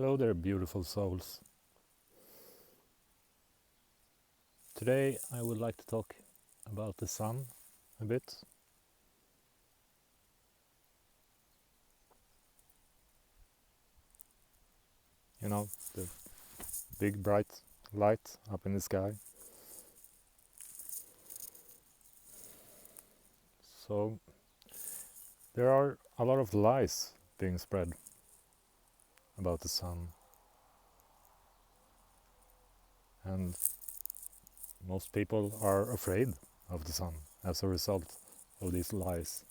Hello there, beautiful souls. Today I would like to talk about the sun a bit. You know, the big bright light up in the sky. So there are a lot of lies being spread about the sun. And most people are afraid of the sun as a result of these lies.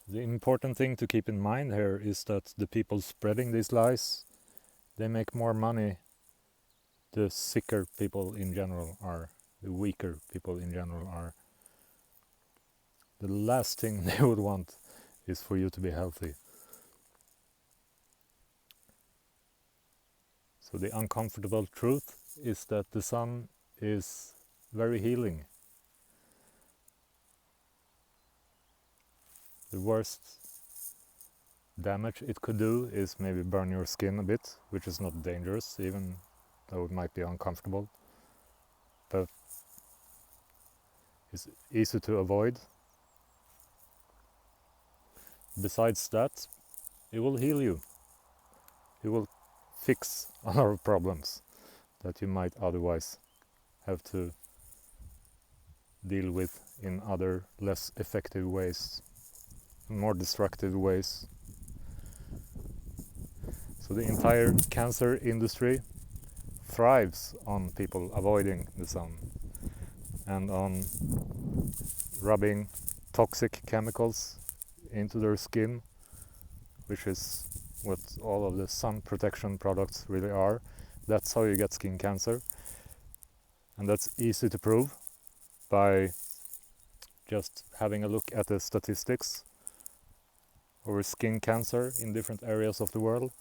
The important thing to keep in mind here is that the people spreading these lies, they make more money the sicker people in general are, the weaker people in general are. The last thing they would want is for you to be healthy. So the uncomfortable truth is that the sun is very healing. The worst damage it could do is maybe burn your skin a bit, which is not dangerous, even though it might be uncomfortable. But it's easy to avoid. Besides that, it will heal you. It will fix a lot of problems that you might otherwise have to deal with in other less effective ways, more destructive ways. So the entire cancer industry thrives on people avoiding the sun and on rubbing toxic chemicals into their skin, which is what all of the sun protection products really are. That's how you get skin cancer, and that's easy to prove by just having a look at the statistics over skin cancer in different areas of the world.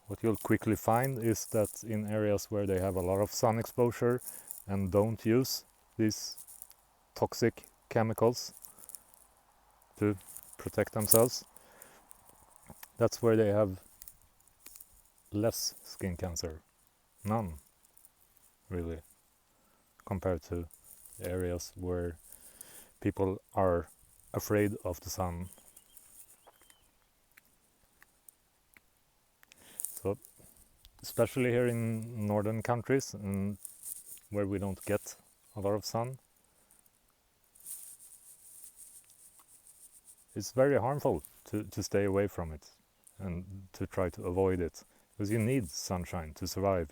What you'll quickly find is that in areas where they have a lot of sun exposure and don't use these toxic chemicals to protect themselves, that's where they have less skin cancer. None, really, compared to the areas where people are afraid of the sun. So, especially here in northern countries and where we don't get a lot of sun, it's very harmful to stay away from it and to try to avoid it, because you need sunshine to survive.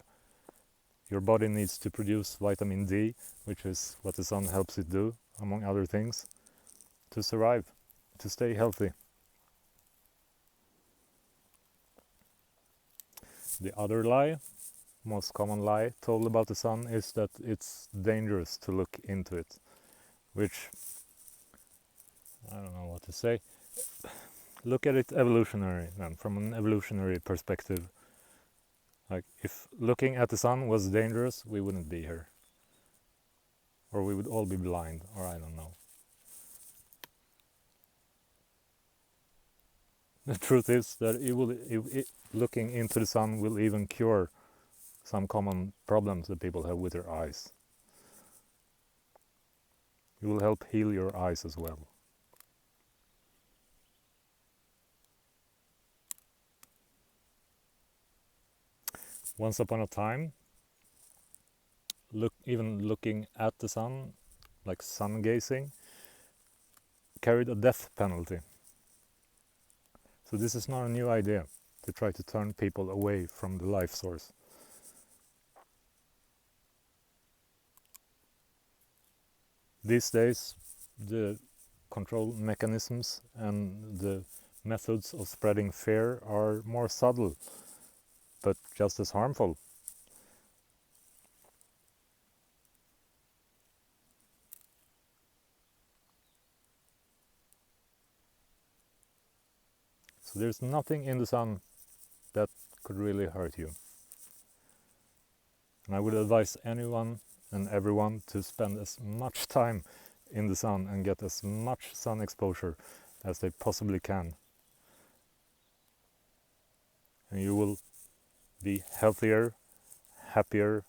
Your body needs to produce vitamin D, which is what the sun helps it do, among other things, to survive, to stay healthy. The other lie, most common lie told about the sun, is that it's dangerous to look into it, which I don't know what to say. Look at it evolutionary then, from an evolutionary perspective. Like, if looking at the sun was dangerous, we wouldn't be here. Or we would all be blind, or I don't know. The truth is that looking into the sun will even cure some common problems that people have with their eyes. It will help heal your eyes as well. Once upon a time, even looking at the sun, like sun gazing, carried a death penalty. So this is not a new idea to try to turn people away from the life source. These days, the control mechanisms and the methods of spreading fear are more subtle, but just as harmful. So there's nothing in the sun that could really hurt you. And I would advise anyone and everyone to spend as much time in the sun and get as much sun exposure as they possibly can. And you will be healthier, happier,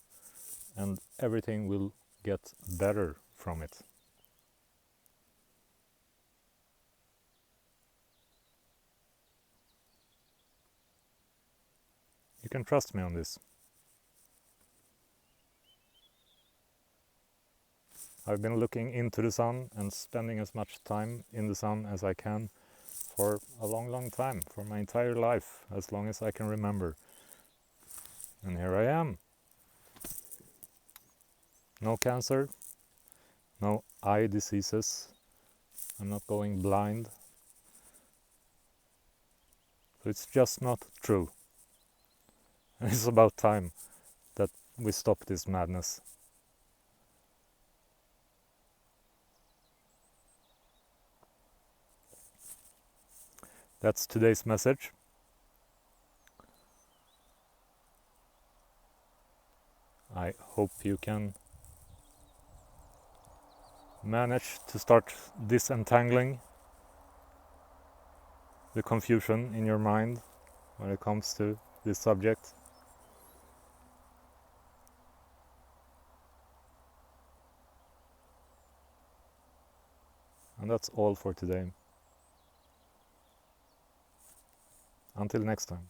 and everything will get better from it. You can trust me on this. I've been looking into the sun and spending as much time in the sun as I can for a long time, for my entire life, as long as I can remember. And here I am. No cancer, no eye diseases, I'm not going blind. So it's just not true. And it's about time that we stop this madness. That's today's message. I hope you can manage to start disentangling the confusion in your mind when it comes to this subject. And that's all for today. Until next time.